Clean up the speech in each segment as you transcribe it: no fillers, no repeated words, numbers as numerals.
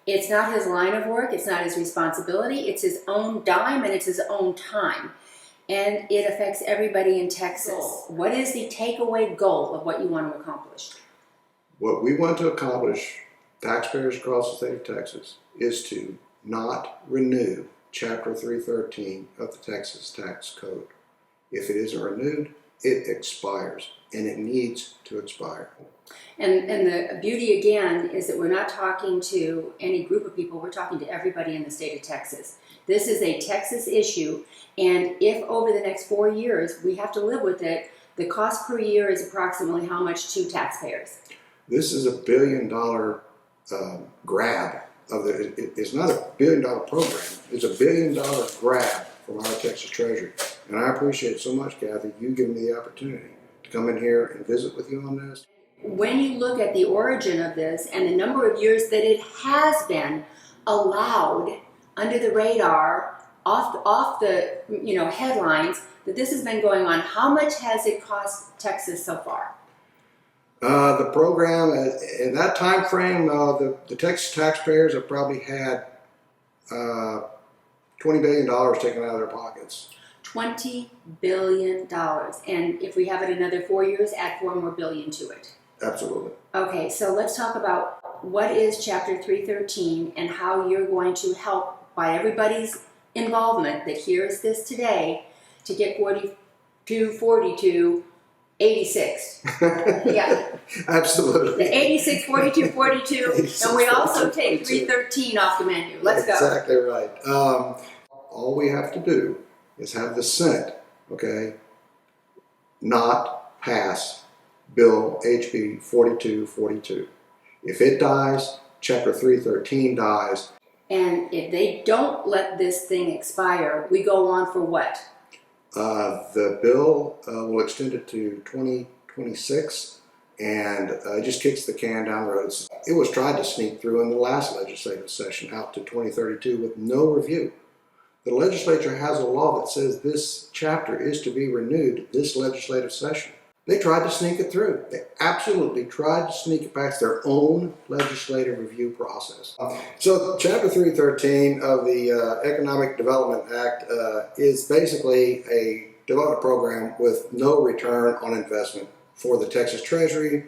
It's not his line of work, it's not his responsibility, it's his own dime and it's his own time. And it affects everybody in Texas. What is the takeaway goal of what you want to accomplish? What we want to accomplish, taxpayers across the state of Texas, is to not renew Chapter 313 of the Texas Tax Code. If it isn't renewed, it expires, and it needs to expire. And the beauty again is that we're not talking to any group of people, we're talking to everybody in the state of Texas. This is a Texas issue, and if over the next 4 years we have to live with it, the cost per year is approximately how much to taxpayers? This is $1 billion grab of it's not $1 billion program, it's $1 billion grab from our Texas Treasury. And I appreciate so much, Kathy, you giving me the opportunity to come in here and visit with you on this. When you look at the origin of this and the number of years that it has been allowed under the radar, off the headlines, that this has been going on, how much has it cost Texas so far? The program, in that time frame, the Texas taxpayers have probably had $20 billion taken out of their pockets. $20 billion. And if we have it another 4 years, add 4 more billion to it. Absolutely. Okay, so let's talk about what is Chapter 313 and how you're going to help, by everybody's involvement that hears this today, to get 42, 42, 86. Yeah. Absolutely. The 86, 42, 42, and we also take 313 off the menu. Let's go. Exactly right. All we have to do is have the Senate, okay, not pass Bill HB 4242. If it dies, Chapter 313 dies. And if they don't let this thing expire, we go on for what? The bill will extend it to 2026, and it just kicks the can down the road. It was tried to sneak through in the last legislative session out to 2032 with no review. The legislature has a law that says this chapter is to be renewed this legislative session. They tried to sneak it through. They absolutely tried to sneak it past their own legislative review process. So Chapter 313 of the Economic Development Act is basically a development program with no return on investment for the Texas Treasury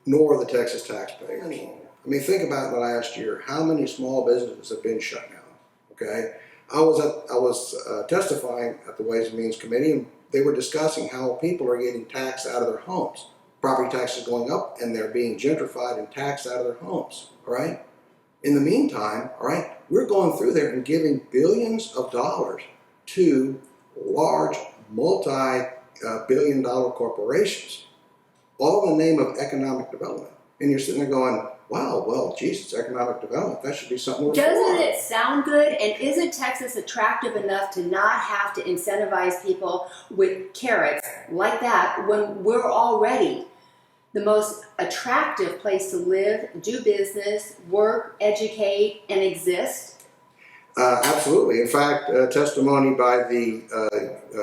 nor the Texas taxpayers. I mean, think about in the last year, how many small businesses have been shut down, okay? I was testifying at the Ways and Means Committee, and they were discussing how people are getting taxed out of their homes. Property taxes going up, and they're being gentrified and taxed out of their homes, all right? In the meantime, all right, we're going through there and giving billions of dollars to large multi-billion-dollar corporations, all in the name of economic development. And you're sitting there going, wow, well, geez, it's economic development. That should be something we're Doesn't it sound good? And isn't Texas attractive enough to not have to incentivize people with carrots like that when we're already the most attractive place to live, do business, work, educate, and exist? Absolutely. In fact, testimony by the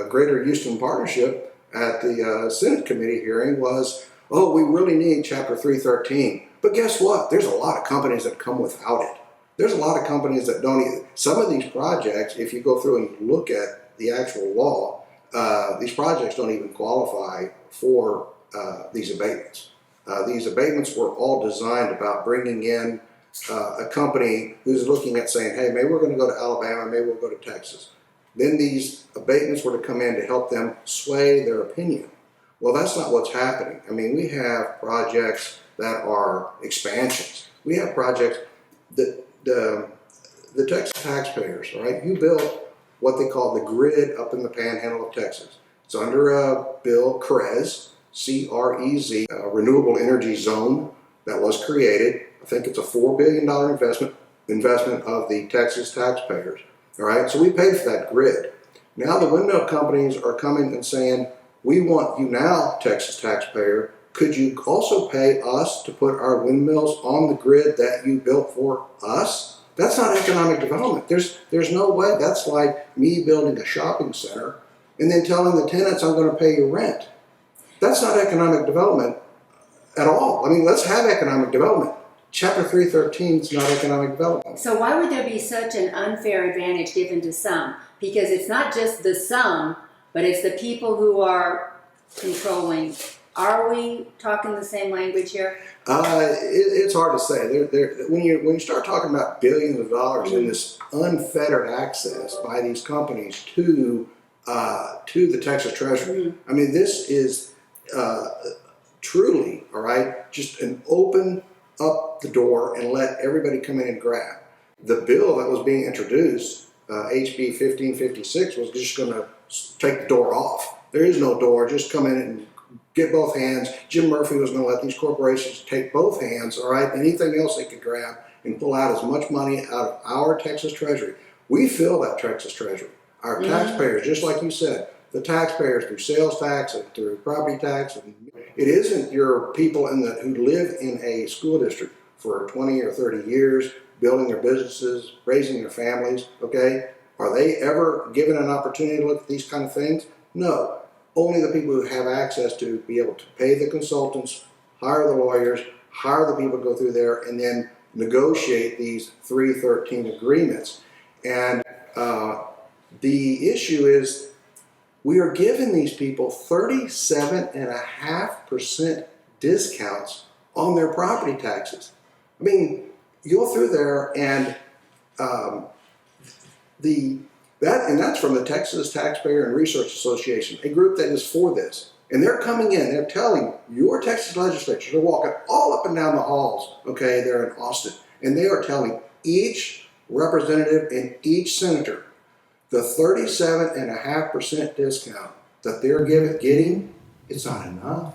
Greater Houston Partnership at the Senate committee hearing was, oh, we really need Chapter 313. But guess what? There's a lot of companies that come without it. There's a lot of companies that don't even. Some of these projects, if you go through and look at the actual law, these projects don't even qualify for these abatements. These abatements were all designed about bringing in a company who's looking at saying, hey, maybe we're going to go to Alabama, maybe we'll go to Texas. Then these abatements were to come in to help them sway their opinion. Well, that's not what's happening. I mean, we have projects that are expansions. We have projects that the Texas taxpayers, all right, you built what they call the grid up in the panhandle of Texas. It's under a bill, CREZ, C-R-E-Z, a renewable energy zone that was created. I think it's a $4 billion investment of the Texas taxpayers, all right? So we paid for that grid. Now the windmill companies are coming and saying, we want you now, Texas taxpayer, could you also pay us to put our windmills on the grid that you built for us? That's not economic development. There's no way. That's like me building a shopping center and then telling the tenants I'm going to pay you rent. That's not economic development at all. I mean, let's have economic development. Chapter 313 is not economic development. So why would there be such an unfair advantage given to some? Because it's not just the some, but it's the people who are controlling. Are we talking the same language here? It's hard to say. When you start talking about billions of dollars in this unfettered access by these companies to the Texas Treasury, I mean, this is truly, all right, just an open up the door and let everybody come in and grab. The bill that was being introduced, HB 1556, was just going to take the door off. There is no door. Just come in and get both hands. Jim Murphy was going to let these corporations take both hands, all right, anything else they could grab and pull out as much money out of our Texas Treasury. We fill that Texas Treasury. Our taxpayers, just like you said, the taxpayers through sales tax and through property tax. It isn't your people who live in a school district for 20 or 30 years, building their businesses, raising their families, okay? Are they ever given an opportunity to look at these kind of things? No. Only the people who have access to be able to pay the consultants, hire the lawyers, hire the people to go through there, and then negotiate these 313 agreements. And the issue is we are giving these people 37.5% discounts on their property taxes. I mean, you go through there and that's from the Texas Taxpayer and Research Association, a group that is for this. And they're coming in, they're telling your Texas legislature, they're walking all up and down the halls, okay, there in Austin, and they are telling each representative and each senator the 37.5% discount that they're getting, it's not enough.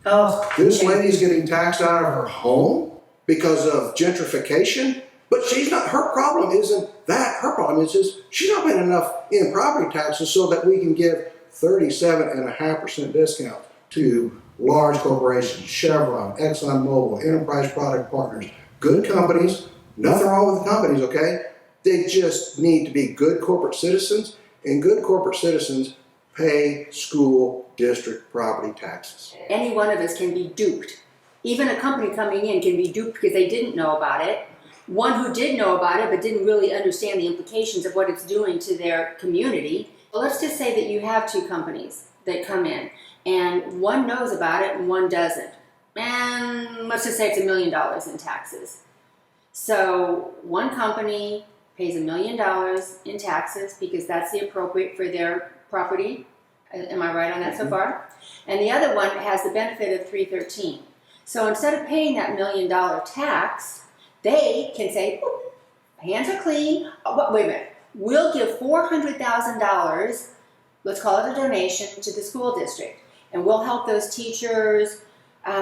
Oh, This lady's getting taxed out of her home because of gentrification, but her problem isn't that. Her problem is just she's not paying enough in property taxes so that we can give 37.5% discount to large corporations, Chevron, ExxonMobil, Enterprise Product Partners, good companies. Nothing wrong with the companies, okay? They just need to be good corporate citizens, and good corporate citizens pay school district property taxes. any one of us can be duped. Even a company coming in can be duped because they didn't know about it. One who did know about it but didn't really understand the implications of what it's doing to their community. Well, let's just say that you have two companies that come in, and one knows about it and one doesn't. And let's just say it's $1 million in taxes. So one company pays $1 million in taxes because that's the appropriate for their property. Am I right on that so far? And the other one has the benefit of 313. So instead of paying that $1 million tax, they can say, hands are clean. Oh, wait a minute. We'll give $400,000, let's call it a donation, to the school district. And we'll help those teachers,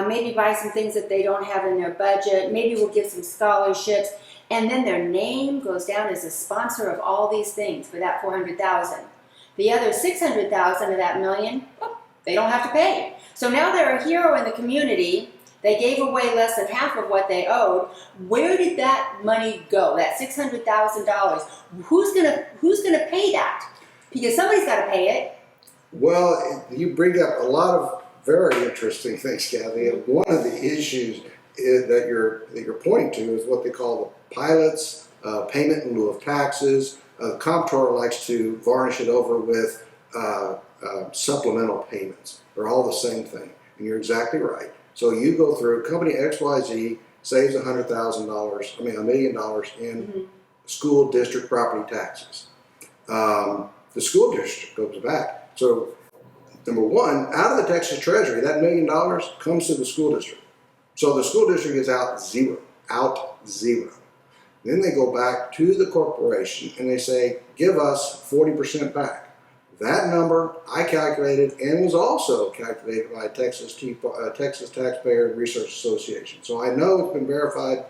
maybe buy some things that they don't have in their budget. Maybe we'll give some scholarships. And then their name goes down as a sponsor of all these things for that $400,000. The other $600,000 of that $1 million, they don't have to pay. So now they're a hero in the community. They gave away less than half of what they owed. Where did that money go? That $600,000? Who's gonna pay that? Because somebody's got to pay it. Well, you bring up a lot of very interesting things, Kathy. And one of the issues that you're pointing to is what they call the pilots, payment in lieu of taxes. The comptroller likes to varnish it over with supplemental payments. They're all the same thing, and you're exactly right. So you go through, company XYZ saves $100,000, $1 million in school district property taxes. The school district goes back. So number one, out of the Texas Treasury, that $1 million comes to the school district. So the school district is out zero. Then they go back to the corporation and they say, give us 40% back. That number I calculated and was also calculated by Texas Taxpayer and Research Association. So I know it's been verified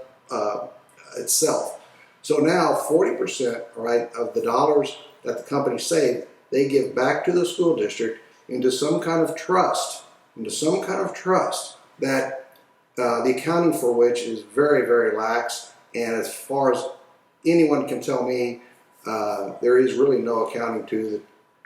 itself. So now 40%, right, of the dollars that the company saved, they give back to the school district into some kind of trust, that the accounting for which is very, very lax. And as far as anyone can tell me, there is really no accounting to the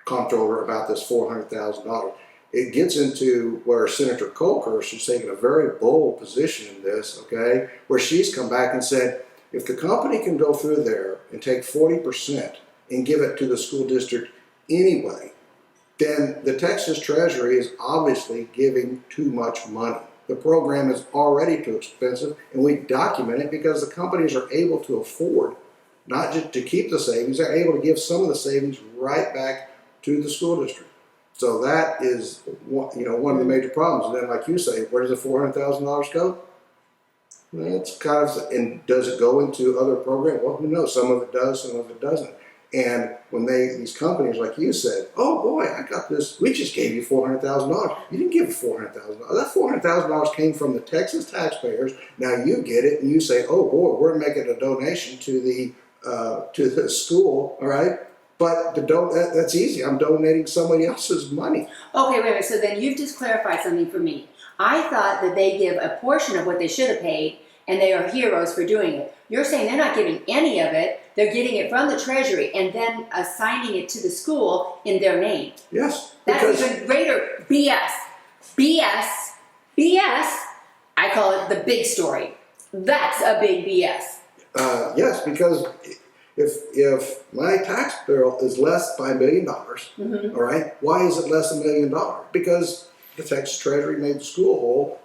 comptroller about this $400,000. it gets into where Senator Colkhurst is taking a very bold position in this, okay, where she's come back and said, if the company can go through there and take 40% and give it to the school district anyway, then the Texas Treasury is obviously giving too much money. The program is already too expensive, and we document it because the companies are able to afford not just to keep the savings, they're able to give some of the savings right back to the school district. So that is one of the major problems. And then, like you say, where does the $400,000 go? Well, it's kind of, and does it go into other programs? Well, who knows? Some of it does, some of it doesn't. And when these companies, like you said, oh boy, I got this, we just gave you $400,000. You didn't give $400,000. That $400,000 came from the Texas taxpayers. Now you get it, and you say, oh boy, we're making a donation to the school, all right? But that's easy. I'm donating somebody else's money. Okay, wait a minute. So then you've just clarified something for me. I thought that they give a portion of what they should have paid, and they are heroes for doing it. You're saying they're not giving any of it. They're getting it from the Treasury and then assigning it to the school in their name. Yes. That's even greater BS. BS. BS. I call it the big story. That's a big BS. Yes, because if my tax bill is less by $1 million, all right, why is it less than $1 million? Because the Texas Treasury made the school whole,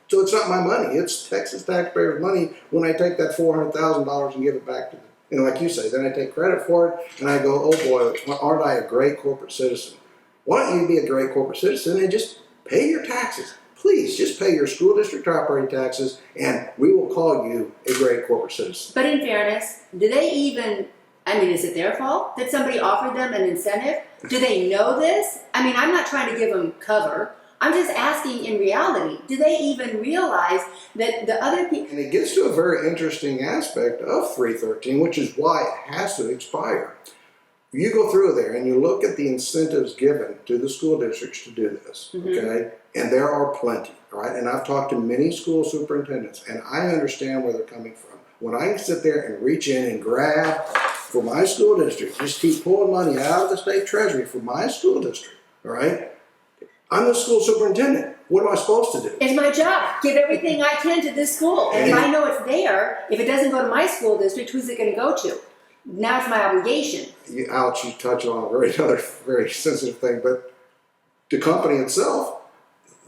so it's not my money. It's Texas taxpayers' money when I take that $400,000 and give it back to them. And like you say, then I take credit for it, and I go, oh boy, aren't I a great corporate citizen? Why don't you be a great corporate citizen and just pay your taxes? Please, just pay your school district property taxes, and we will call you a great corporate citizen. But in fairness, do they even, is it their fault that somebody offered them an incentive? Do they know this? I'm not trying to give them cover. I'm just asking in reality, do they even realize that the other people... And it gets to a very interesting aspect of 313, which is why it has to expire. You go through there and you look at the incentives given to the school districts to do this, okay? And there are plenty, all right? And I've talked to many school superintendents, and I understand where they're coming from. When I can sit there and reach in and grab for my school district, just keep pulling money out of the state treasury for my school district, all right? I'm the school superintendent. What am I supposed to do? It's my job. Give everything I can to this school. And if I know it's there, if it doesn't go to my school district, who's it going to go to? Now it's my obligation. Ouch, you touch on another very sensitive thing, but the company itself,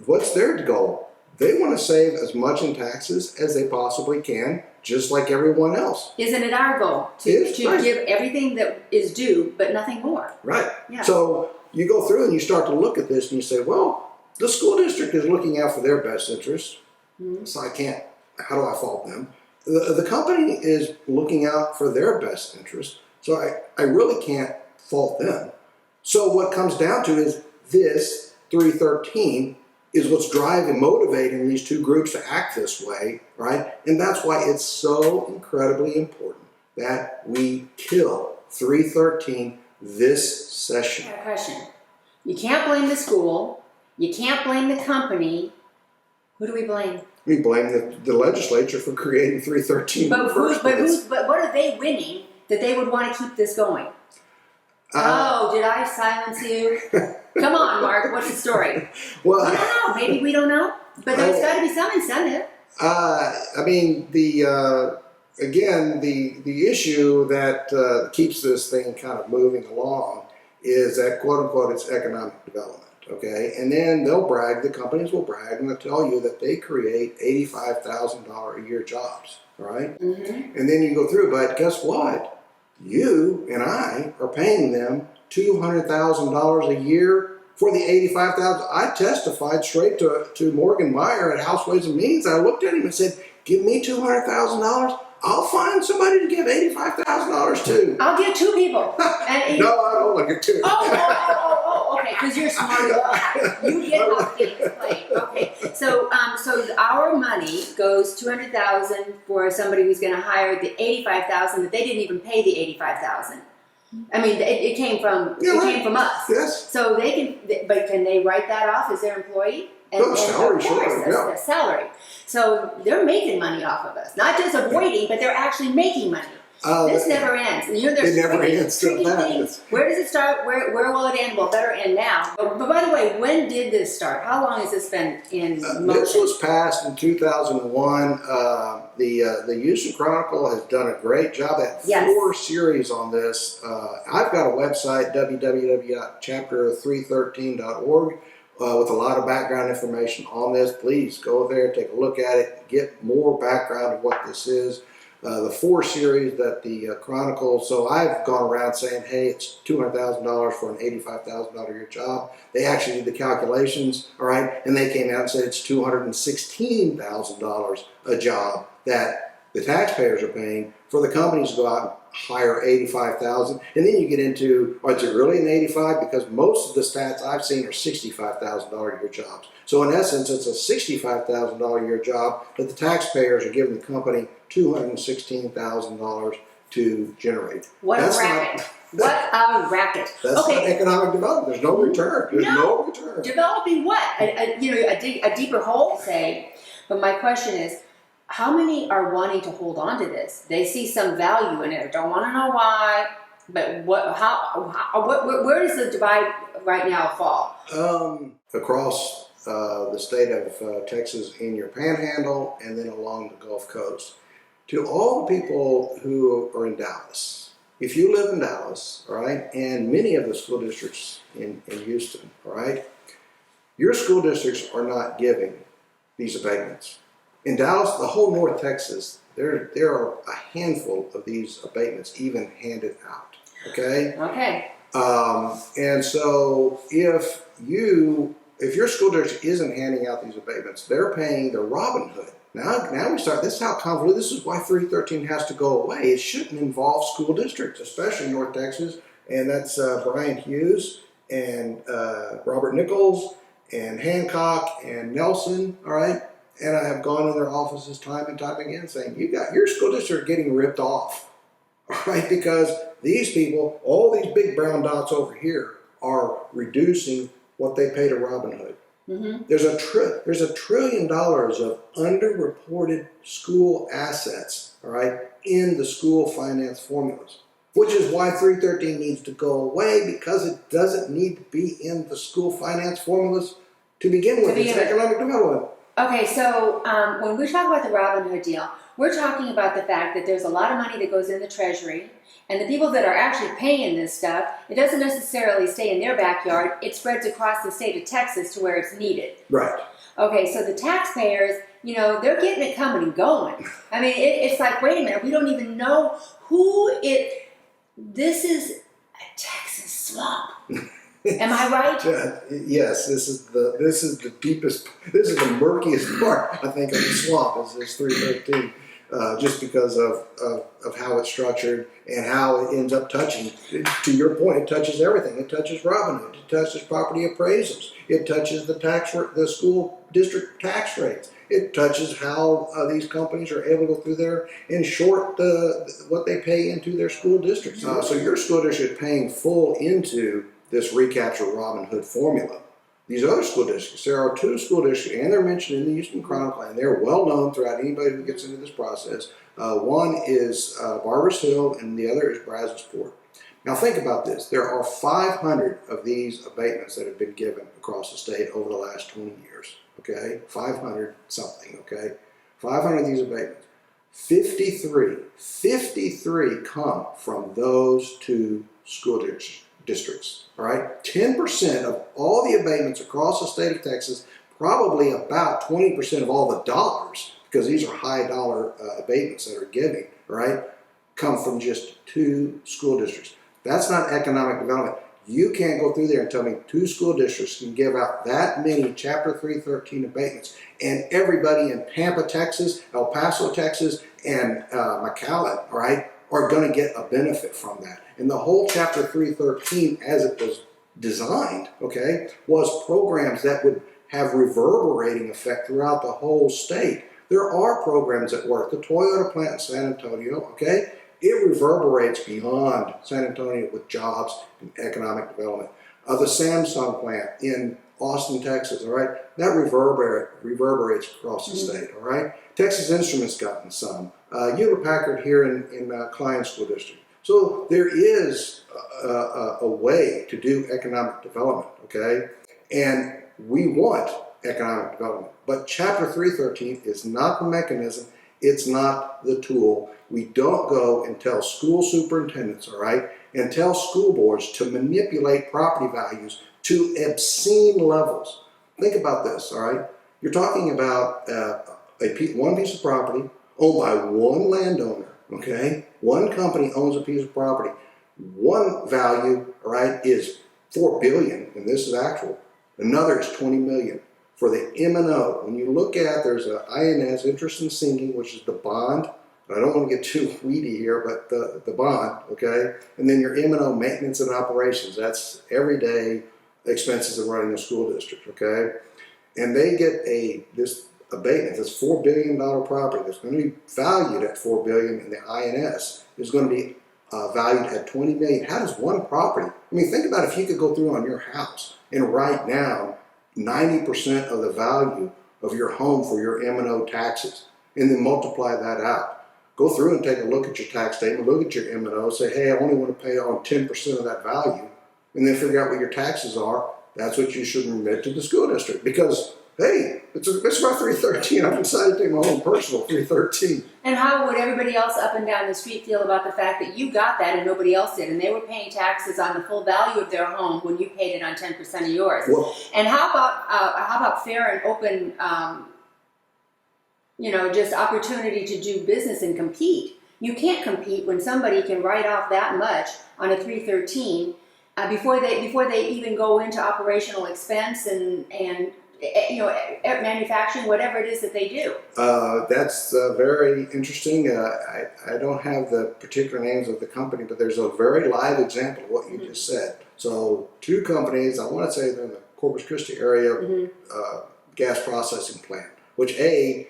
what's their goal? They want to save as much in taxes as they possibly can, just like everyone else. Isn't it our goal to give everything that is due, but nothing more? Right. Yeah. So you go through and you start to look at this and you say, well, the school district is looking out for their best interest, so how do I fault them? The company is looking out for their best interest, so I really can't fault them. So what comes down to is this 313 is what's motivating these two groups to act this way, right? And that's why it's so incredibly important that we kill 313 this session. I have a question. You can't blame the school. You can't blame the company. Who do we blame? We blame the legislature for creating 313 in the first place. But what are they winning that they would want to keep this going? Did I silence you? Come on, Mark. What's the story? Well, I don't know. Maybe we don't know. But there's got to be some incentive. The issue that keeps this thing kind of moving along is that, quote unquote, it's economic development. Okay, and then the companies will brag and they'll tell you that they create $85,000 a year jobs, all right? And then you go through, but guess what? You and I are paying them $200,000 a year for the $85,000. I testified straight to Morgan Meyer at House Ways and Means. I looked at him and said, give me $200,000. I'll find somebody to give $85,000 to. I'll get two people. No, I don't want to get two. Okay, because you're smart. You get how things play. Okay, so our money goes $200,000 for somebody who's going to hire the $85,000 that they didn't even pay the $85,000. It came from came from us. Yes. So can they write that off as their employee? Salary, sure. That's salary. So they're making money off of us. Not just avoiding, but they're actually making money. This never ends. And it never ends. Where does it start? Where will it end? Well, better end now. But by the way, when did this start? How long has this been in motion? This was passed in 2001. The Houston Chronicle has done a great job at 4 series on this. I've got a website, www.chapter313.org. With a lot of background information on this. Please go there, take a look at it, get more background of what this is. The 4 series that the Chronicle, so I've gone around saying, hey, it's $200,000 for an $85,000 a year job. They actually did the calculations, all right, and they came out and said it's $216,000 a job that the taxpayers are paying for the companies to go out and hire $85,000. And then you get into, is it really an 85? Because most of the stats I've seen are $65,000 a year jobs. So in essence, it's a $65,000 a year job that the taxpayers are giving the company $216,000 to generate. What a racket. What a racket. That's not economic development. There's no return. There's no return. Developing what? A deeper hole, say. But my question is, how many are wanting to hold on to this? They see some value in it. Don't want to know why. But where does the divide right now fall? Across the state of Texas in your panhandle and then along the Gulf Coast. To all the people who are in Dallas, if you live in Dallas, all right, and many of the school districts in Houston, all right, your school districts are not giving these abatements. In Dallas, the whole North Texas, there are a handful of these abatements even handed out, okay? Okay. And so if your school district isn't handing out these abatements, they're paying their Robin Hood. Now we start, this is how convoluted, this is why 313 has to go away. It shouldn't involve school districts, especially North Texas, and that's Brian Hughes and Robert Nichols and Hancock and Nelson, all right? And I have gone in their offices time and time again saying, your school district getting ripped off, all right? Because these people, all these big brown dots over here are reducing what they pay to Robin Hood. Mm-hmm. There's $1 trillion of underreported school assets, all right, in the school finance formulas, which is why 313 needs to go away, because it doesn't need to be in the school finance formulas to begin with. It's economic development. Okay, so when we talk about the Robin Hood deal, we're talking about the fact that there's a lot of money that goes in the Treasury, and the people that are actually paying this stuff, it doesn't necessarily stay in their backyard. It spreads across the state of Texas to where it's needed. Right. Okay, so the taxpayers, they're getting it coming and going. I mean, it's like, wait a minute, we don't even know this is a Texas swamp. Am I right? Yes, this is the deepest, this is the murkiest part, I think, of the swamp is 313. Just because of how it's structured and how it ends up touching. To your point, it touches everything. It touches Robin Hood. It touches property appraisals. It touches the school district tax rates. It touches how these companies are able to go through there and short what they pay into their school districts. So your school district is paying full into this recapture Robin Hood formula. These other school districts, there are 2 school districts, and they're mentioned in the Houston Chronicle, and they're well known throughout anybody who gets into this process. One is Barbers Hill, and the other is Brazosport. Now think about this. There are 500 of these abatements that have been given across the state over the last 20 years, okay? 500 something, okay? 500 of these abatements. 53 come from those 2 school districts, all right? 10% of all the abatements across the state of Texas, probably about 20% of all the dollars, because these are high dollar abatements that are giving, all right, come from just 2 school districts. That's not economic development. You can't go through there and tell me 2 school districts can give out that many Chapter 313 abatements, and everybody in Pampa, Texas, El Paso, Texas, and McAllen, all right, are going to get a benefit from that. And the whole Chapter 313, as it was designed, okay, was programs that would have reverberating effect throughout the whole state. There are programs that work. The Toyota plant in San Antonio, okay, it reverberates beyond San Antonio with jobs and economic development. The Samsung plant in Austin, Texas, all right, that reverberates across the state, all right. Texas Instruments gotten some. Hewlett Packard here in Klein School District. So there is a way to do economic development, okay? And we want economic development. But Chapter 313 is not the mechanism. It's not the tool. We don't go and tell school superintendents, all right, and tell school boards to manipulate property values to obscene levels. Think about this, all right? You're talking about one piece of property owned by one landowner, okay? One company owns a piece of property. One value, all right, is $4 billion, and this is actual. Another is $20 million. For the M&O, when you look at, there's an INS, interest in sinking, which is the bond. I don't want to get too weedy here, but the bond, okay? And then your M&O, maintenance and operations. That's everyday expenses of running a school district, okay? And they get this abatement, this $4 billion property that's going to be valued at $4 billion, and the INS is going to be valued at $20 million. How does one property? I mean, think about if you could go through on your house and write down 90% of the value of your home for your M&O taxes, and then multiply that out. Go through and take a look at your tax statement, look at your M&O, say, hey, I only want to pay on 10% of that value, and then figure out what your taxes are. That's what you should remit to the school district, because, hey, it's about 313. I've decided to take my own personal 313. And how would everybody else up and down the street feel about the fact that you got that and nobody else did, and they were paying taxes on the full value of their home when you paid it on 10% of yours? Well, and how about fair and open, just opportunity to do business and compete? You can't compete when somebody can write off that much on a 313 before they even go into operational expense and manufacturing, whatever it is that they do. That's very interesting. I don't have the particular names of the company, but there's a very live example of what you just said. So 2 companies, I want to say they're in the Corpus Christi area, gas processing plant, which a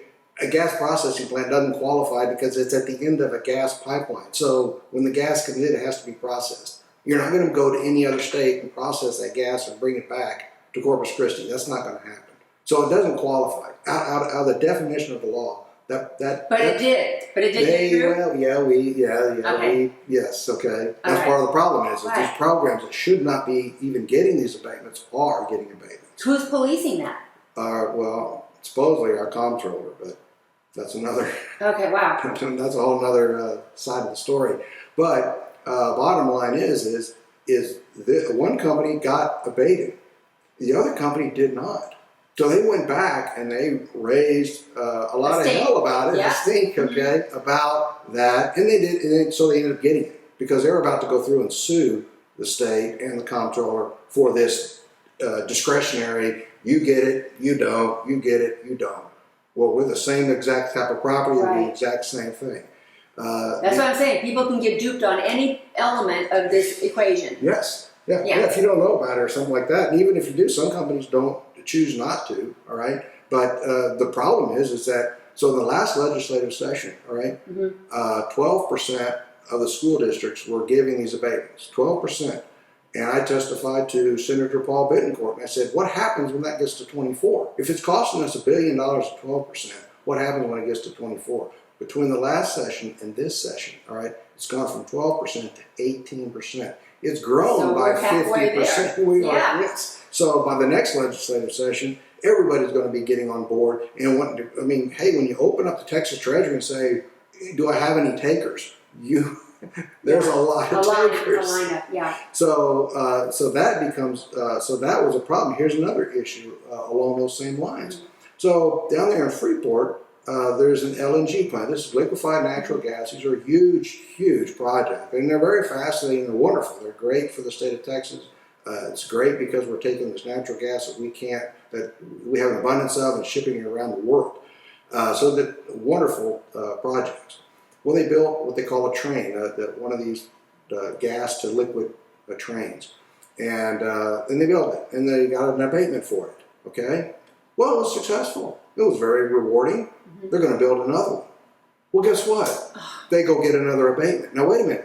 gas processing plant doesn't qualify because it's at the end of a gas pipeline. So when the gas comes in, it has to be processed. You're not going to go to any other state and process that gas and bring it back to Corpus Christi. That's not going to happen. So it doesn't qualify out of the definition of the law. But it did get through. Well, Okay. Yes. Okay. That's All right. part of the problem is that Right. these programs that should not be even getting these abatements are getting abatements. Who's policing that? Well, supposedly our comptroller, but that's another. Okay, wow. That's a whole other side of the story. But bottom line is one company got abated, the other company did not. So they went back and they raised a lot of hell about it, Yeah. I think, okay, about that, and they did, and so they ended up getting it because they were about to go through and sue the state and the comptroller for this discretionary. You get it, you don't. You get it, you don't. Well, with the same exact type of property, Right. the exact same thing. That's what I'm saying. People can get duped on any element of this equation. Yes. Yeah. Yeah. If you don't know about it or something like that, and even if you do, some companies don't choose not to. All right. But the problem is that so in the last legislative session, all right, 12% of the school districts were giving these abatements. 12%. And I testified to Senator Paul Bittencourt, and I said, what happens when that gets to 24? If it's costing us $1 billion at 12%, what happens when it gets to 24? Between the last session and this session, all right, it's gone from 12% to 18%. It's grown So by we're halfway 50%. there. We Yeah. are, yes. So by the next legislative session, everybody's going to be getting on board and wanting to. I mean, hey, when you open up the Texas Treasury and say, "Do I have any takers?" There's a lot of takers. A lineup, yeah. So that becomes so that was a problem. Here's another issue along those same lines. So down there in Freeport, there's an LNG plant. This is liquefied natural gas. These are huge, huge projects, and they're very fascinating. They're wonderful. They're great for the state of Texas. It's great because we're taking this natural gas that we have an abundance of and shipping it around the world. So that wonderful projects. Well, they built what they call a train, one of these gas to liquid trains, and they built it, and they got an abatement for it. Okay, well, it was successful. It was very rewarding. They're going to build another one. Well, guess what? They go get another abatement. Now, wait a minute.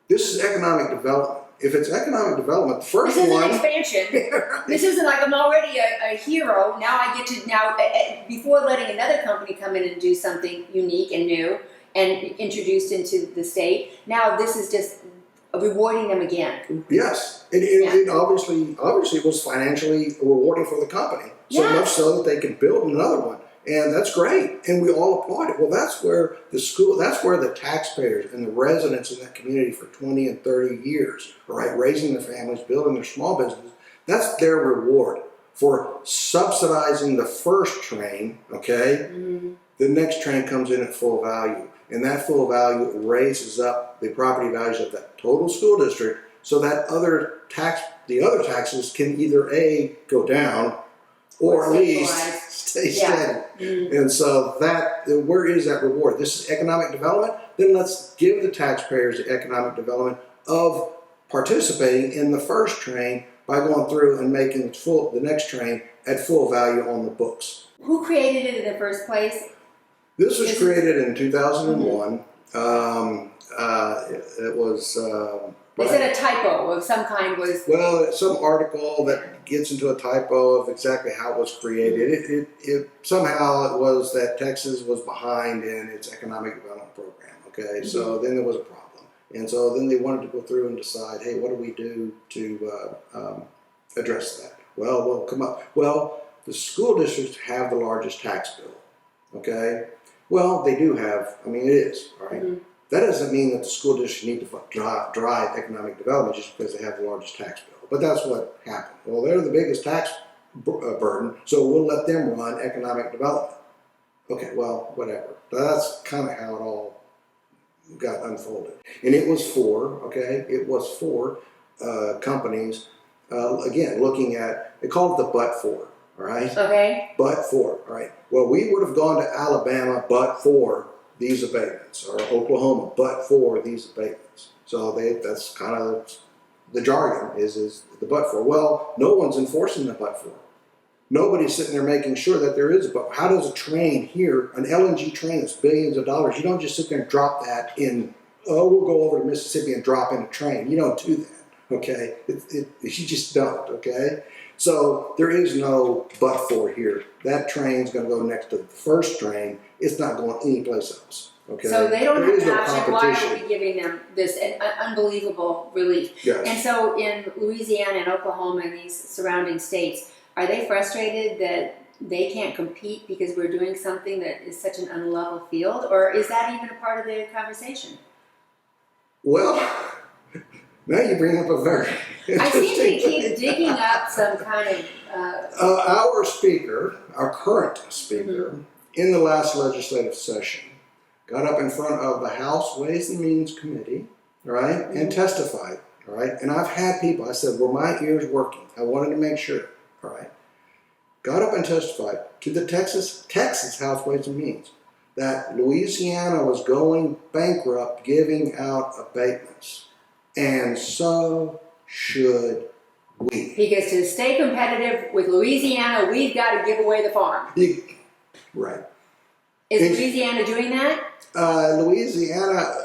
This is economic development. If it's economic development, the first This isn't one. expansion. Right. This isn't like I'm already a hero. Now I get to before letting another company come in and do something unique and new. and introduced into the state. Now this is just rewarding them again. Yes, it obviously it was financially rewarding for the company, so much so that they could build another one, and that's great, and we all applaud it. Well, that's where the taxpayers and the residents in that community for 20 and 30 years, all right, raising their families, building their small businesses, that's their reward for subsidizing the first train, okay? Mm-hmm. The next train comes in at full value. And that full value raises up the property values of that total school district so that the other taxes can either A, go down, or at least stay steady. Mm-hmm. And so where is that reward? This is economic development. Then let's give the taxpayers the economic development of participating in the first train by going through and making the next train at full value on the books. Who created it in the first place? This was created in 2001. It was... They said a typo of some kind was... Well, some article that gets into a typo of exactly how it was created. Somehow it was that Texas was behind in its economic development program, okay? Mm-hmm. So then there was a problem. And so then they wanted to go through and decide, hey, what do we do to address that? Well, we'll come up. Well, the school districts have the largest tax bill, okay? Well, they do have, it is, all right? Mm-hmm. That doesn't mean that the school district need to drive economic development just because they have the largest tax bill. But that's what happened. Well, they're the biggest tax burden, so we'll let them run economic development. Okay, well, whatever. That's kind of how it all got unfolded. And it was for companies, again, looking at, they call it the but for. All right. Okay. But for, all right. Well, we would have gone to Alabama but for these abatements, or Oklahoma but for these abatements. So that's kind of the jargon is the but for. Well, no one's enforcing the but for. Nobody's sitting there making sure that there is a but. How does a train here, an LNG train that's billions of dollars, you don't just sit there and drop that in, we'll go over to Mississippi and drop in a train. You don't do that, okay? You just don't, okay? So there is no but for here. That train's going to go next to the first train. It's not going anyplace else. Okay. So they don't have an option. Why are we giving them this unbelievable relief? Yes. And so in Louisiana and Oklahoma and these surrounding states, are they frustrated that they can't compete because we're doing something that is such an unlevel field? Or is that even a part of the conversation? Well, now you bring up a very I seem to keep digging up some kind of... Our speaker, our current speaker, mm-hmm. in the last legislative session, got up in front of the House Ways and Means Committee, right, mm-hmm. and testified, all right? And I've had people, I said, were my ears working? I wanted to make sure, all right? Got up and testified to the Texas House Ways and Means that Louisiana was going bankrupt giving out abatements. And so should we. Because to stay competitive with Louisiana, we've got to give away the farm. Right. Is Louisiana doing that? Louisiana,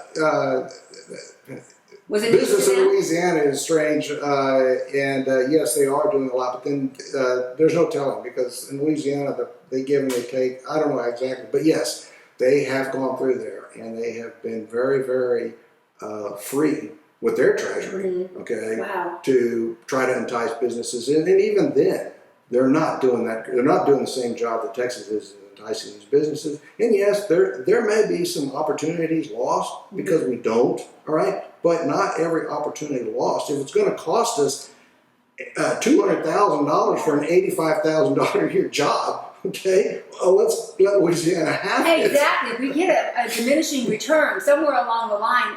business in Louisiana is strange, and yes, they are doing a lot, but then there's no telling, because in Louisiana, they give and they take, I don't know exactly, but yes, they have gone through there, and they have been very, very free with their treasury, mm-hmm. okay, wow. to try to entice businesses in. And even then, they're not doing that. They're not doing the same job that Texas is in enticing these businesses. And yes, there may be some opportunities lost because mm-hmm. we don't, all right? But not every opportunity lost. If it's going to cost us $200,000 for an $85,000 a year job, okay, well, let's let Louisiana have it. Exactly. If we get a diminishing return somewhere along the line,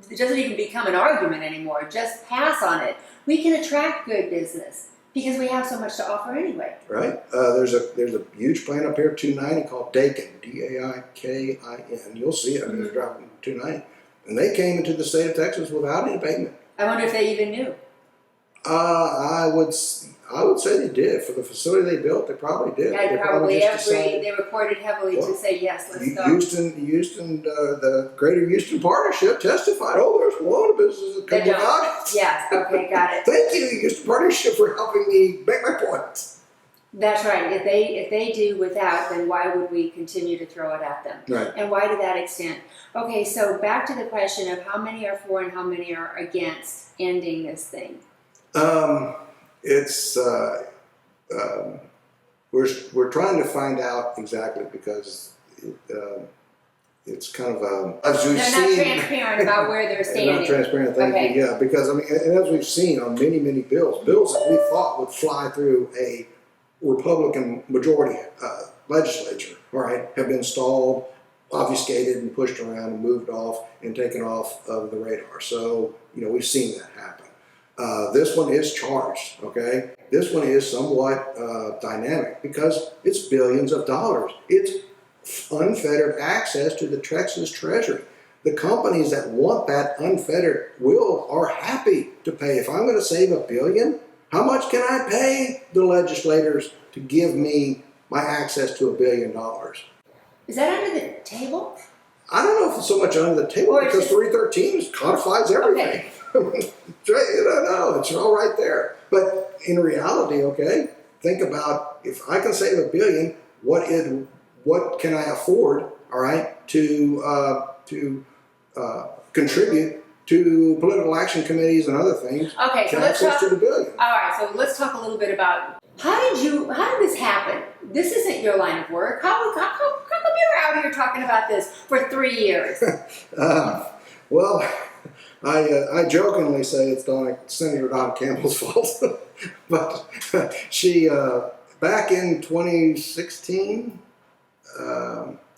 it doesn't even become an argument anymore. Just pass on it. We can attract good business because we have so much to offer anyway. Right. There's a huge plant up here, 290, called Daikin, D-A-I-K-I-N. You'll see it. I mean, it's driving 290. And they came into the state of Texas without any abatement. I wonder if they even knew. I would say they did. For the facility they built, they probably did. Yeah, they reported heavily to say, yes, let's go. Houston, the Greater Houston Partnership testified, there's a lot of businesses that come without it. Yes, okay, got it. Thank you, Houston Partnership, for helping me make my point. That's right. If they do without, then why would we continue to throw it at them? Right. And why to that extent? Okay, so back to the question of how many are for and how many are against ending this thing. It's we're trying to find out exactly because it's kind of as we've They're seen, not transparent about where they're standing. not transparent. Thank Okay. you. Yeah, because I mean, and as we've seen on many bills that we thought would fly through a Republican majority legislature, all right, have been stalled, obfuscated, and pushed around and moved off and taken off of the radar. So we've seen that happen. This one is charged, okay? This one is somewhat dynamic because it's billions of dollars. It's unfettered access to the Texas Treasury. The companies that want that unfettered will are happy to pay. If I'm going to save $1 billion, how much can I pay the legislators to give me my access to $1 billion? Is that under the table? I don't know if it's so much under the table Or because just, 313 codifies everything. okay. No, it's all right there. But in reality, okay, think about if I can save $1 billion, what can I afford? All right, to contribute to political action committees and other things. Okay, so to let's access talk. to the billion. All right, so let's talk a little bit about how did this happen? This isn't your line of work. How come you're out here talking about this for 3 years? Well, I jokingly say it's Senator Don Campbell's fault, but she back in 2016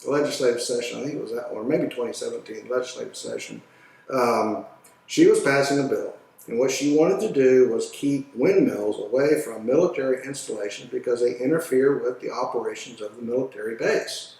legislative session, I think it was that one, or maybe 2017 legislative session, she was passing a bill. And what she wanted to do was keep windmills away from military installations because they interfere with the operations of the military base.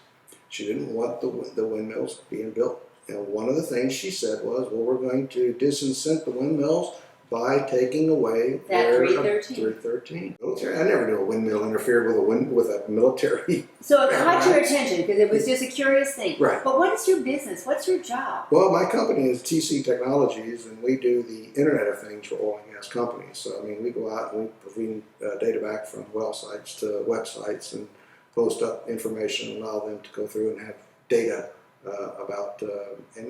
She didn't want the windmills being built. And one of the things she said was, well, we're going to disincent the windmills by taking away That their 313. military. I never knew a windmill interfered with a military. So it caught your attention because it was just a curious thing. Right. But what is your business? What's your job? Well, my company is TC Technologies, and we do the Internet of Things for oil and gas companies. So, I mean, we go out and we bring data back from well sites to websites and post up information and allow them to go through and have data about. And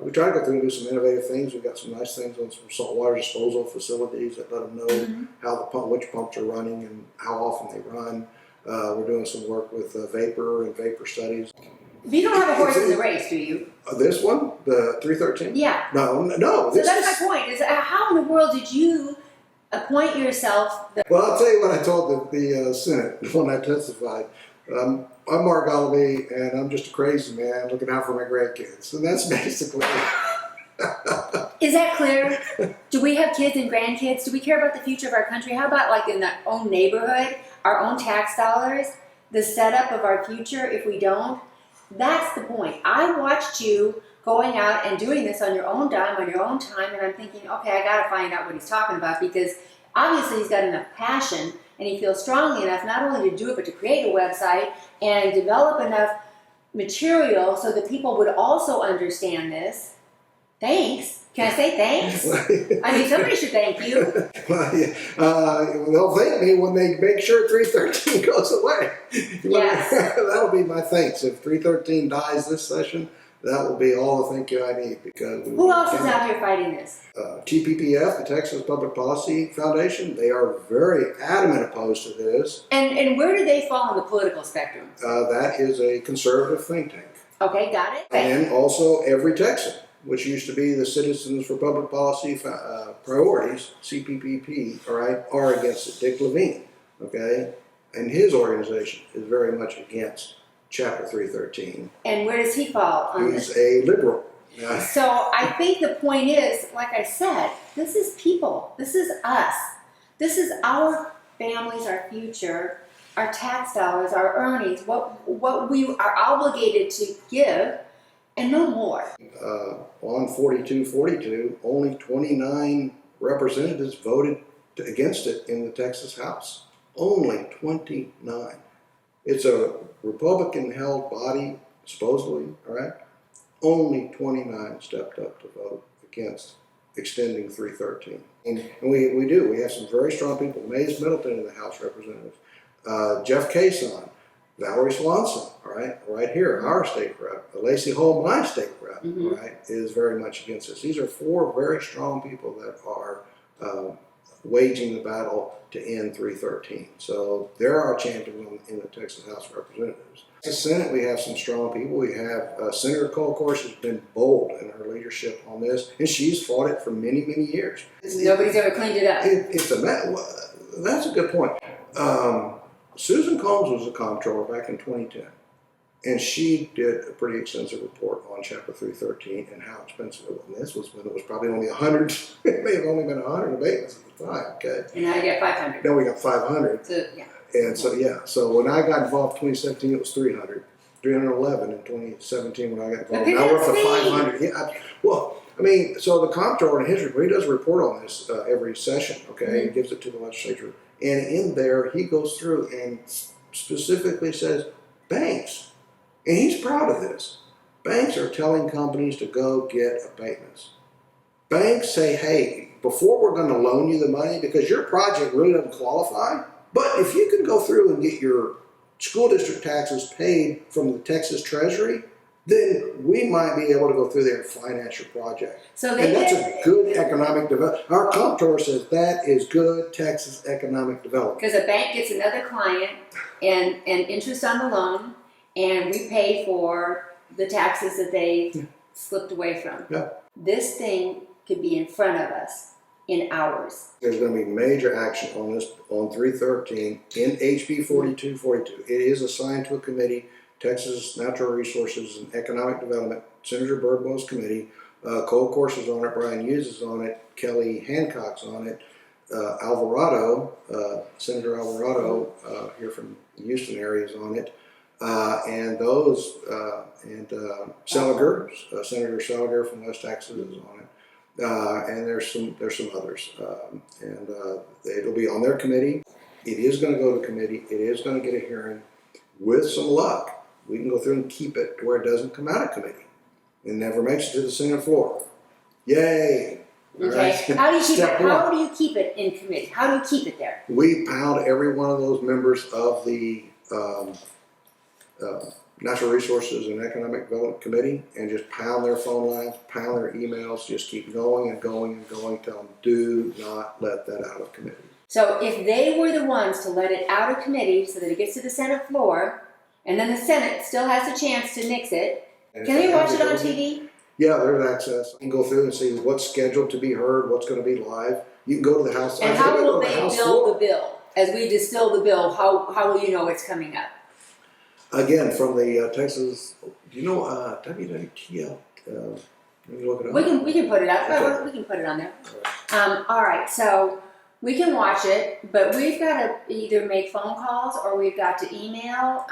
we try to go through and do some innovative things. We've got some nice things on some saltwater disposal facilities that let them know how which pumps are running and how often they run. We're doing some work with vapor and vapor studies. You don't have a horse in the race, do you? This one, the 313? Yeah. No. So that's my point. Is how in the world did you appoint yourself? Well, I'll tell you what I told the Senate when I testified. I'm Mark Galloway, and I'm just a crazy man looking out for my grandkids. And that's basically Is that clear? Do we have kids and grandkids? Do we care about the future of our country? How about like in our own neighborhood, our own tax dollars, the setup of our future if we don't? That's the point. I watched you going out and doing this on your own dime, on your own time, and I'm thinking, okay, I got to find out what he's talking about because obviously he's got enough passion and he feels strongly enough not only to do it, but to create a website and develop enough material so that people would also understand this. Thanks. Can I say thanks? I mean, somebody should thank you. They'll thank me when they make sure 313 goes away. Yes. That'll be my thanks. If 313 dies this session, that will be all the thank you I need. Because who else is out here fighting this? TPPF, the Texas Public Policy Foundation, they are very adamant opposed to this. And where do they fall on the political spectrum? That is a conservative think tank. Okay, got it. And also Every Texan, which used to be the Citizens for Public Policy Priorities, CPPP, all right, are against it. Dick Levine, okay, and his organization is very much against Chapter 313. And where does he fall on this? He's a liberal. So I think the point is, like I said, this is people. This is us. This is our families, our future, our tax dollars, our earnings, what we are obligated to give, and no more. On 4242, only 29 representatives voted against it in the Texas House. Only 29. It's a Republican-held body, supposedly, all right? Only 29 stepped up to vote against extending 313. And we do. We have some very strong people. Mays Middleton in the House Representatives. Jeff Cason, Valerie Swanson, all right here, our state rep. Lacey Hull, my state rep, all right, is very much against this. These are 4 very strong people that are waging the battle to end 313. So there are champions in the Texas House of Representatives. In the Senate, we have some strong people. We have Senator Cole, of course, has been bold in her leadership on this, and she's fought it for many, many years. Nobody's ever cleaned it up. That's a good point. Susan Combs was a comptroller back in 2010, and she did a pretty extensive report on Chapter 313 and how expensive it was. And this was when it was probably only 100, it may have only been 100 abatements at the time, okay? And now you get 500. Now we got 500. So, yeah. And so, yeah, so when I got involved in 2017, it was 300. 311 in 2017 when I got involved. Now we're up to 500. Yeah, so the comptroller in his report, he does a report on this every session, okay? He gives it to the legislature. And in there, he goes through and specifically says, banks, and he's proud of this, banks are telling companies to go get abatements. Banks say, hey, before we're going to loan you the money, because your project really doesn't qualify, but if you can go through and get your school district taxes paid from the Texas Treasury, then we might be able to go through there and finance your project. So and that's a good economic development. Our comptroller says that is good Texas economic development. Because a bank gets another client and interest on the loan, and we pay for the taxes that they slipped away from. Yeah. This thing could be in front of us in hours. There's going to be major action on this, on 313 in HB 4242. It is assigned to a committee, Texas Natural Resources and Economic Development, Senator Birdwell's committee. Cole Course is on it, Brian Hughes is on it, Kelly Hancock's on it, Alvarado, Senator Alvarado here from the Houston area is on it, and Seliger, Senator Seliger from West Texas is on it, and there's some others, it'll be on their committee. It is going to go to committee. It is going to get a hearing. With some luck, we can go through and keep it to where it doesn't come out of committee and never makes it to the Senate floor. Yay! Okay. Right. How do you keep it? Step one. How do you keep it in committee? How do you keep it there? We pound every one of those members of the Natural Resources and Economic Development Committee and just pound their phone lines, pound their emails, just keep going and going and going. Tell them, do not let that out of committee. So if they were the ones to let it out of committee so that it gets to the Senate floor, and then the Senate still has a chance to nix it, can they watch it on TV? Yeah, there's access. You can go through and see what's scheduled to be heard, what's going to be live. You can go to the House. And how will they build the bill? As we distill the bill, how will you know it's coming up? Again, from the Texas, do you know WWTL? Let me look it up. We can put it up. Okay. We can put it on there. All right, so we can watch it, but we've got to either make phone calls or we've got to email.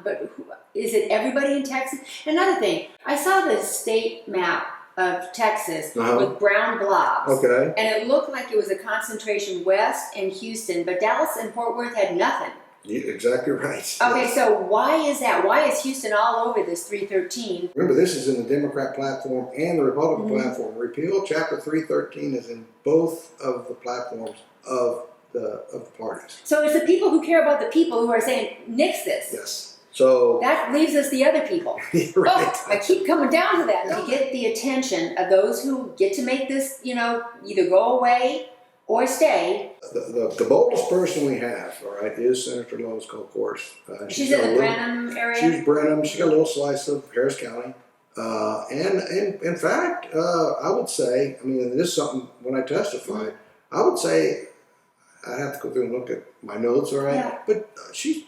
But is it everybody in Texas? Another thing, I saw the state map of Texas with brown blobs. Okay. And it looked like it was a concentration west in Houston, but Dallas and Fort Worth had nothing. You're exactly right. Okay, so why is that? Why is Houston all over this 313? Remember, this is in the Democrat platform and the Republican platform. Repeal Chapter 313 is in both of the platforms of the parties. So it's the people who care about the people who are saying, nix this. Yes. So that leaves us the other people. Right. Oh, I keep coming down to that. To get the attention of those who get to make this, either go away or stay. The boldest person we have, all right, is Senator Lois Cole Course. She's in the Brenham area? She's Brenham. She's got a little slice of Harris County. And in fact, I would say, and this is something when I testified, I would say, I have to go through and look at my notes, all right? Yeah. But she's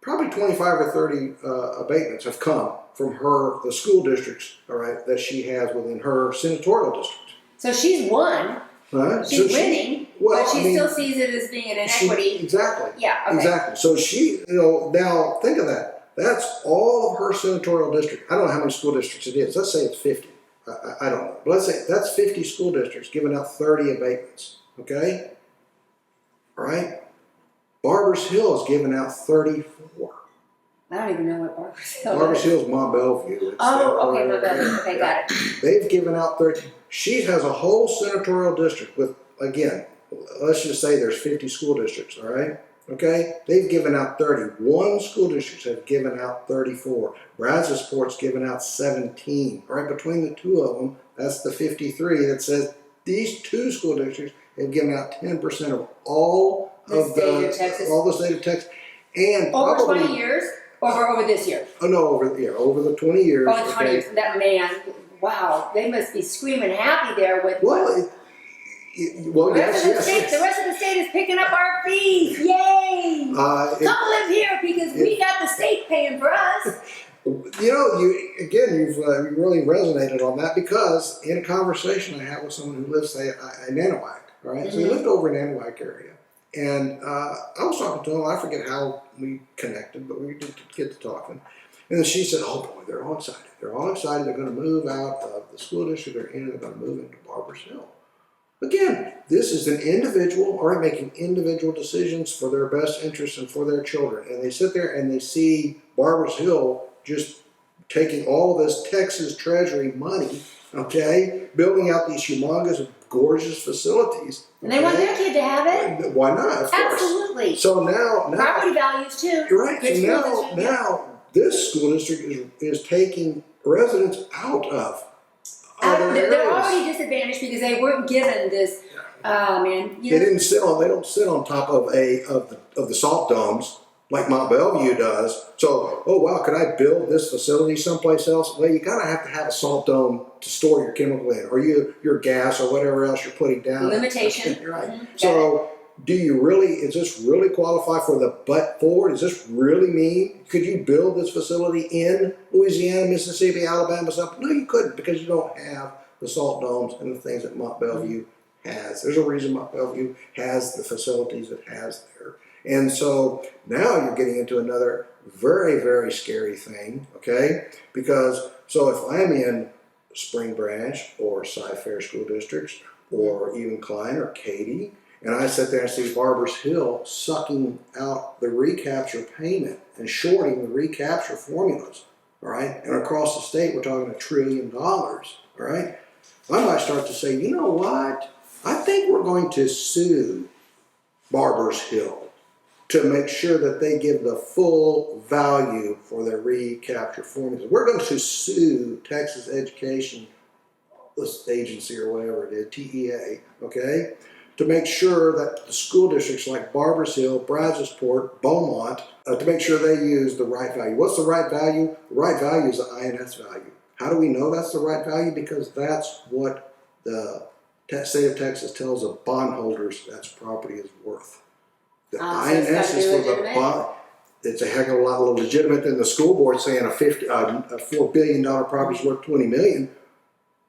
probably 25 or 30 abatements have come from the school districts, all right, that she has within her senatorial district. So she's won. She's winning, but she still sees it as being an inequity. Exactly. Yeah, okay. Exactly. So she, now think of that. That's all of her senatorial district. I don't know how many school districts it is. Let's say it's 50. I don't know. But let's say that's 50 school districts giving out 30 abatements. Okay? All right? Barbers Hill is giving out 34. I don't even know what Barbers Hill Barbers is. Hill's Mont Bellevue. It's Oh, okay, Mont Bellevue. Okay, got it. They've given out 30. She has a whole senatorial district with, again, let's just say there's 50 school districts, all right? Okay? They've given out 30. One school districts have given out 34. Brazosport's given out 17. All right, between the two of them, that's the 53 that says these two school districts have given out 10% of all of the state of Texas. And over probably 20 years? Over this year? Oh no, over the 20 years. Oh, the 20 years. That man, wow, they must be screaming happy there with. Well, The rest of the state is picking up our fees. Yay! Come live here because we got the state paying for us. You know, you've really resonated on that because in a conversation I had with someone who lives, say, in Anahuac, all right? So he lived over in Anahuac area. And I was talking to him, I forget how we connected, but we did get to talking. And then she said, oh boy, they're all excited. They're all excited. They're going to move out of the school district they're in. They're going to move into Barbers Hill. Again, this is an individual, all right, making individual decisions for their best interests and for their children. And they sit there and they see Barbers Hill just taking all this Texas Treasury money, okay, building out these humongous, gorgeous facilities. And they want their kid to have it? Why not? Of course. Absolutely. So now property values too. You're right. So now this school district is taking residents out of other areas. They're already disadvantaged because they weren't given this. Man, they don't sit on top of the salt domes like Mont Bellevue does. So, oh wow, could I build this facility someplace else? Well, you gotta have to have a salt dome to store your chemical in, or your gas, or whatever else you're putting down. Limitation. You're right. So, is this really qualify for the but for? Does this really mean, could you build this facility in Louisiana, Mississippi, Alabama, something? No, you couldn't, because you don't have the salt domes and the things that Mont Bellevue has. There's a reason Mont Bellevue has the facilities it has there. And so now you're getting into another very, very scary thing, okay? Because, so if I'm in Spring Branch or Cy-Fair school districts, or even Klein or Katy, and I sit there and see Barbers Hill sucking out the recapture payment and shorting the recapture formulas, all right? And across the state, we're talking $1 trillion, all right? I might start to say, you know what? I think we're going to sue Barbers Hill to make sure that they give the full value for their recapture formulas. We're going to sue Texas Education Agency or whatever it is, TEA, okay, to make sure that the school districts like Barbers Hill, Brazosport, Beaumont, to make sure they use the right value. What's the right value? The right value is the INS value. How do we know that's the right value? Because that's what the state of Texas tells the bondholders that's property is worth. The INS is for the bond. It's a heck of a lot more legitimate than the school board saying a $4 billion property is worth $20 million.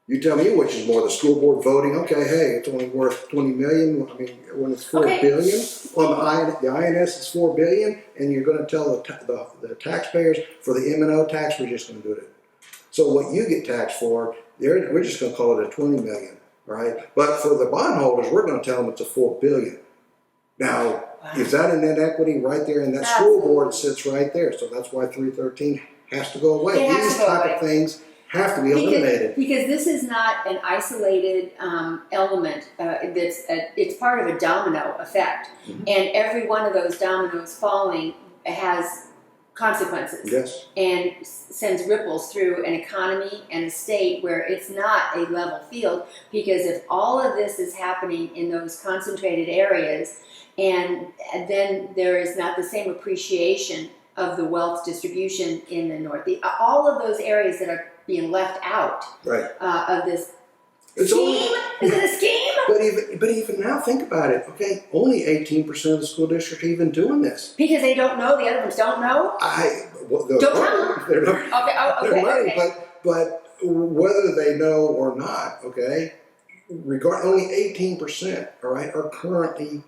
You tell me which is more, the school board voting, okay, hey, it's only worth $20 million. I mean, when it's $4 billion, on the INS is $4 billion, and you're going to tell the taxpayers for the M&O tax, we're just going to do it. So what you get taxed for, we're just going to call it a $20 million, right? But for the bondholders, we're going to tell them it's a $4 billion. Now, is that an inequity right there? And that school board sits right there. So that's why 313 has to go away. These type of things have to be eliminated. Because this is not an isolated element. It's part of a domino effect. Mm-hmm. And every one of those dominoes falling has consequences. Yes. And sends ripples through an economy and a state where it's not a level field. Because if all of this is happening in those concentrated areas, and then there is not the same appreciation of the wealth distribution in the Northeast. All of those areas that are being left out of this scheme. Is it a scheme? But even now, think about it. Okay, only 18% of the school district are even doing this. Because they don't know. The other ones don't know. Don't tell them. They're learning, but whether they know or not, okay, only 18%, all right, are currently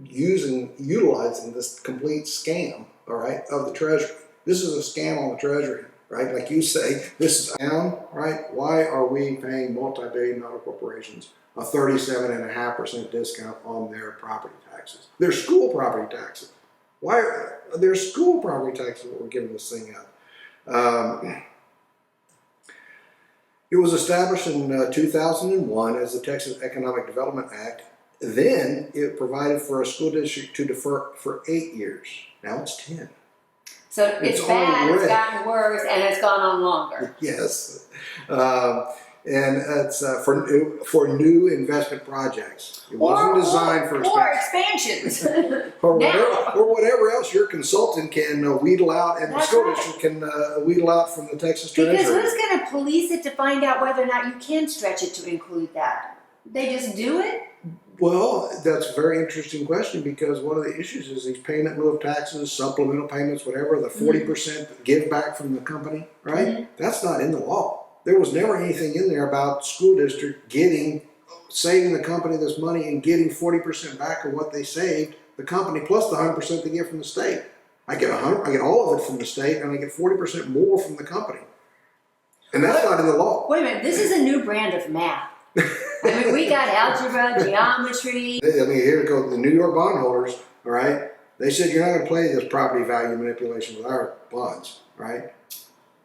utilizing this complete scam, all right, of the Treasury. This is a scam on the Treasury, right? Like you say, this is down, right? Why are we paying multi-billion-dollar corporations a 37.5% discount on their property taxes, their school property taxes? Why there's school property taxes that we're giving this thing out. It was established in 2001 as the Texas Economic Development Act. Then it provided for a school district to defer for 8 years. Now it's 10. So it's bad, it's gotten worse, and it's gone on longer. Yes. And it's for new investment projects. It wasn't designed for expansions. or whatever else your consultant can wheedle out, and the school district can wheedle out from the Texas Treasury. Because who's going to police it to find out whether or not you can stretch it to include that? They just do it? Well, that's a very interesting question, because one of the issues is these payment in lieu of taxes, supplemental payments, whatever, the 40% give back from the company, right? Mm-hmm. That's not in the law. There was never anything in there about school district saving the company this money and getting 40% back of what they saved, the company, plus the 100% they get from the state. I get all of it from the state, and I get 40% more from the company. And that's not in the law. Wait a minute, this is a new brand of math. I mean, we got algebra, geometry. I mean, here it goes. The New York bondholders, all right, they said, you're not going to play this property value manipulation with our bonds, right?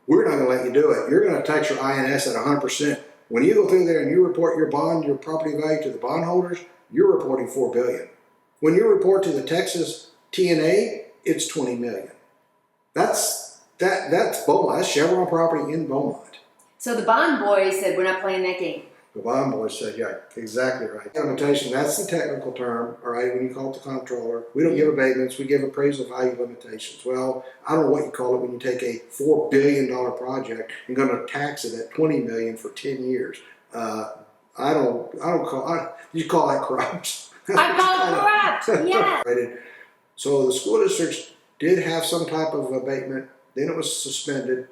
We're not going to let you do it. You're going to tax your INS at 100%. When you go through there and you report your property value to the bondholders, you're reporting $4 billion. When you report to the Texas TNA, it's $20 million. That's Beaumont. That's Chevron property in Beaumont. So the bond boys said, we're not playing that game. The bond boys said, yeah, exactly right. Limitation, that's the technical term, all right, when you call it the comptroller. We don't give abatements, we give appraisal value limitations. Well, I don't know what you call it when you take a $4 billion project and going to tax it at $20 million for 10 years. You call that corrupt. I call it corrupt, yeah. So the school districts did have some type of abatement, then it was suspended,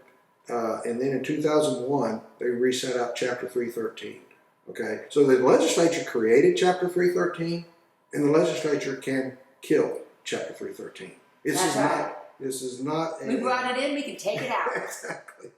and then in 2001, they reset out Chapter 313. Okay, so the legislature created Chapter 313, and the legislature can kill Chapter 313. This is not. We brought it in, we can take it out. Exactly.